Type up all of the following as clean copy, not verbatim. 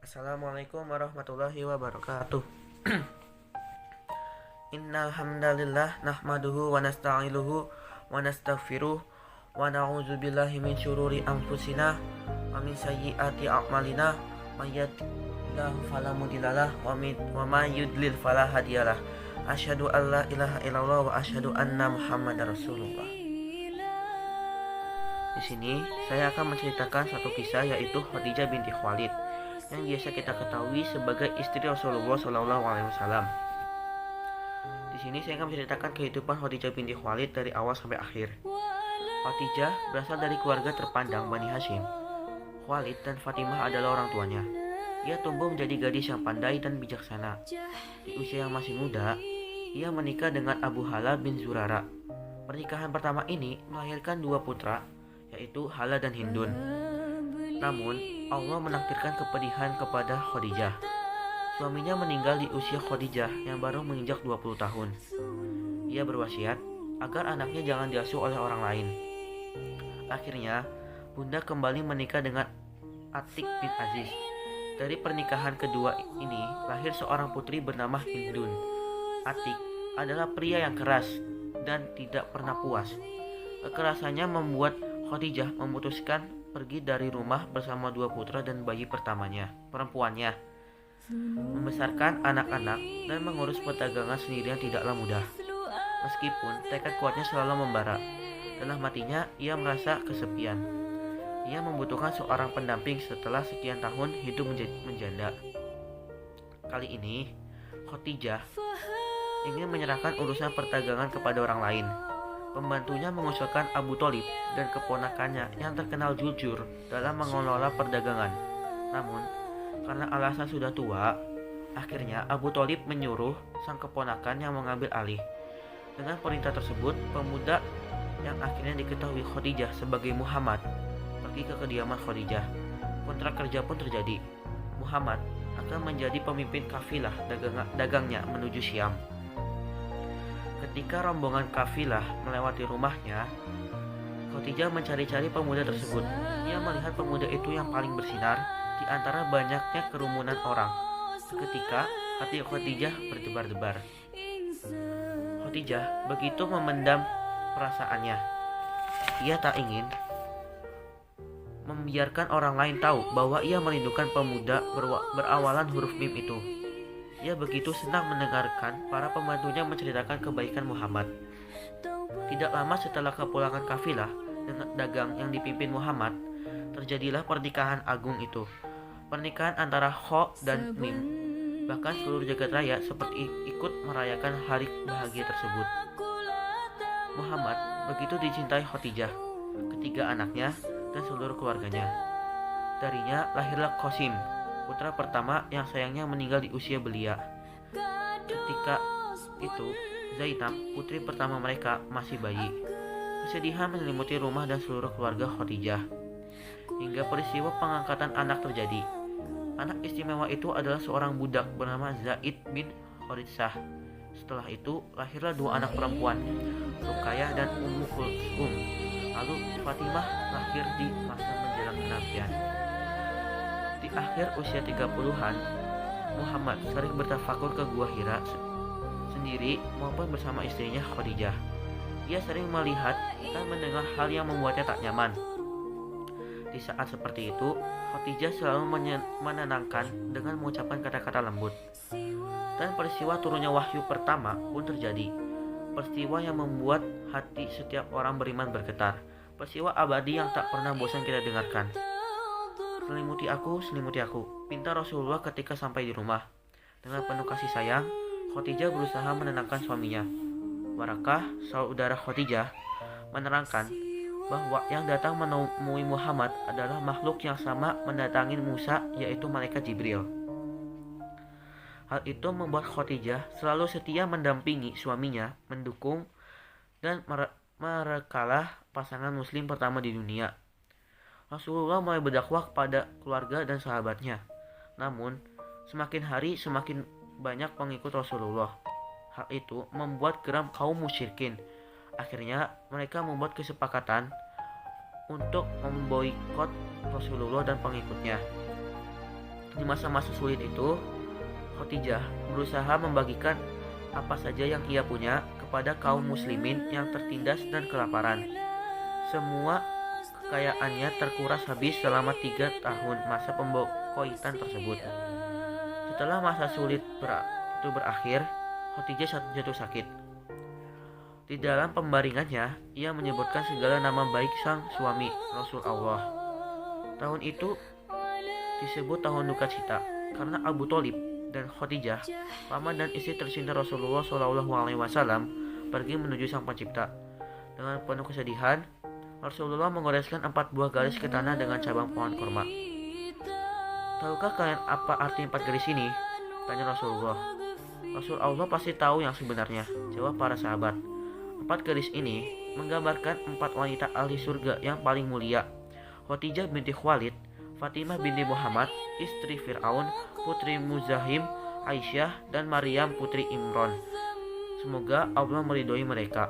Assalamualaikum warahmatullahi wabarakatuh. Innal hamdalillah nahmaduhu wa nasta'inuhu wa nastaghfiruh wa na'udzu billahi min syururi anfusina wa min sayyiati a'malina may yahdihillahu fala mudhillalah wa may yudlil fala hadiyalah. Asyhadu an la ilaha illallah wa asyhadu anna Muhammadar Rasulullah. Di sini saya akan menceritakan satu kisah, yaitu Khadijah binti Khuwailid yang biasa kita ketahui sebagai istri Rasulullah SAW. Di sini saya akan menceritakan kehidupan Khadijah binti Khuwailid dari awal sampai akhir. Khadijah berasal dari keluarga terpandang Bani Hashim. Khuwailid dan Fatimah adalah orang tuanya. Ia tumbuh menjadi gadis yang pandai dan bijaksana. Di usia yang masih muda, ia menikah dengan Abu Hala bin Zurara. Pernikahan pertama ini melahirkan dua putra, yaitu Hala dan Hindun. Namun, Allah menakdirkan kepedihan kepada Khadijah. Suaminya meninggal di usia Khadijah yang baru menginjak 20 tahun. Ia berwasiat agar anaknya jangan diasuh oleh orang lain. Akhirnya, Bunda kembali menikah dengan Atik bin Aziz. Dari pernikahan kedua ini lahir seorang putri bernama Hindun. Atik adalah pria yang keras dan tidak pernah puas. Kekerasannya membuat Khadijah memutuskan pergi dari rumah bersama dua putra dan bayi perempuannya. Membesarkan anak-anak dan mengurus perdagangan sendirian tidaklah mudah. Meskipun tekad kuatnya selalu membara, dalam hatinya ia merasa kesepian. Ia membutuhkan seorang pendamping setelah sekian tahun hidup menjanda. Kali ini, Khadijah ingin menyerahkan urusan perdagangan kepada orang lain. Pembantunya mengusulkan Abu Thalib dan keponakannya yang terkenal jujur dalam mengelola perdagangan. Namun, karena alasan sudah tua, akhirnya Abu Thalib menyuruh sang keponakan yang mengambil alih. Dengan perintah tersebut, pemuda yang akhirnya diketahui Khadijah sebagai Muhammad pergi ke kediaman Khadijah. Kontrak kerja pun terjadi. Muhammad akan menjadi pemimpin kafilah dagangnya menuju Syam. Ketika rombongan kafilah melewati rumahnya, Khadijah mencari-cari pemuda tersebut. Ia melihat pemuda itu yang paling bersinar di antara banyaknya kerumunan orang. Seketika, hati Khadijah berdebar-debar. Khadijah begitu memendam perasaannya. Ia tak ingin membiarkan orang lain tahu bahwa ia merindukan pemuda berawalan huruf mim itu. Ia begitu senang mendengarkan para pembantunya menceritakan kebaikan Muhammad. Tidak lama setelah kepulangan kafilah dengan dagang yang dipimpin Muhammad, terjadilah pernikahan agung itu. Pernikahan antara Kho dan Mim. Bahkan seluruh jagat raya seperti ikut merayakan hari bahagia tersebut. Muhammad begitu dicintai Khadijah, ketiga anaknya, dan seluruh keluarganya. Darinya lahirlah Qasim, putra pertama yang sayangnya meninggal di usia belia. Ketika itu, Zainab, putri pertama mereka, masih bayi. Kesedihan menyelimuti rumah dan seluruh keluarga Khadijah. Hingga peristiwa pengangkatan anak terjadi. Anak istimewa itu adalah seorang budak bernama Zaid bin Haritsah. Setelah itu, lahirlah dua anak perempuan, Ruqayyah dan Ummu Kulsum. Lalu Fatimah lahir di masa menjelang kenabian. Di akhir usia 30-an, Muhammad sering bertafakur ke Gua Hira sendiri maupun bersama istrinya Khadijah. Ia sering melihat dan mendengar hal yang membuatnya tak nyaman. Di saat seperti itu, Khadijah selalu menenangkan dengan mengucapkan kata-kata lembut. Dan peristiwa turunnya wahyu pertama pun terjadi. Peristiwa yang membuat hati setiap orang beriman bergetar. Peristiwa abadi yang tak pernah bosan kita dengarkan. Selimuti aku, pinta Rasulullah ketika sampai di rumah. Dengan penuh kasih sayang, Khadijah berusaha menenangkan suaminya. Warakah, saudara Khadijah, menerangkan bahwa yang datang menemui Muhammad adalah makhluk yang sama mendatangi Musa, yaitu malaikat Jibril. Hal itu membuat Khadijah selalu setia mendampingi suaminya, mendukung, dan merekalah pasangan muslim pertama di dunia. Rasulullah mulai berdakwah kepada keluarga dan sahabatnya. Namun, semakin hari semakin banyak pengikut Rasulullah. Hal itu membuat geram kaum musyrikin. Akhirnya, mereka membuat kesepakatan untuk memboikot Rasulullah dan pengikutnya. Di masa-masa sulit itu, Khadijah berusaha membagikan apa saja yang ia punya kepada kaum muslimin yang tertindas dan kelaparan. Semua kekayaannya terkuras habis selama 3 tahun masa pembokoitan tersebut. Setelah masa sulit itu berakhir, Khadijah jatuh sakit. Di dalam pembaringannya, ia menyebutkan segala nama baik sang suami, Rasul Allah. Tahun itu disebut tahun duka cita karena Abu Thalib dan Khadijah, paman dan istri tercinta Rasulullah SAW, pergi menuju Sang Pencipta. Dengan penuh kesedihan, Rasulullah mengoreskan 4 buah garis ke tanah dengan cabang pohon kurma. Tahukah kalian apa arti 4 garis ini? Tanya Rasulullah. Rasul Allah pasti tahu yang sebenarnya, jawab para sahabat. 4 garis ini menggambarkan 4 wanita ahli surga yang paling mulia. Khadijah binti Khuwailid, Fatimah binti Muhammad, istri Fir'aun, putri Muzahim, Aisyah, dan Maryam putri Imran. Semoga Allah meridhoi mereka.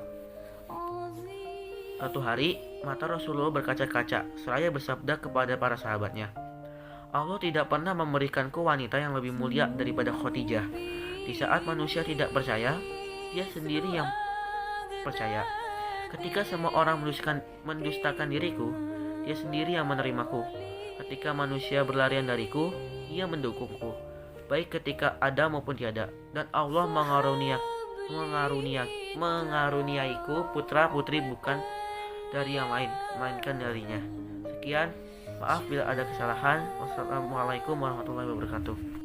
Suatu hari, mata Rasulullah berkaca-kaca seraya bersabda kepada para sahabatnya, Allah tidak pernah memberikanku wanita yang lebih mulia daripada Khadijah. Di saat manusia tidak percaya, dia sendiri yang percaya. Ketika semua orang mendustakan diriku, dia sendiri yang menerimaku. Ketika manusia berlarian dariku, ia mendukungku, baik ketika ada maupun tiada. Dan Allah mengaruniaiku putra-putri bukan dari yang lain, melainkan darinya. Sekian, maaf bila ada kesalahan. Wassalamualaikum warahmatullahi wabarakatuh.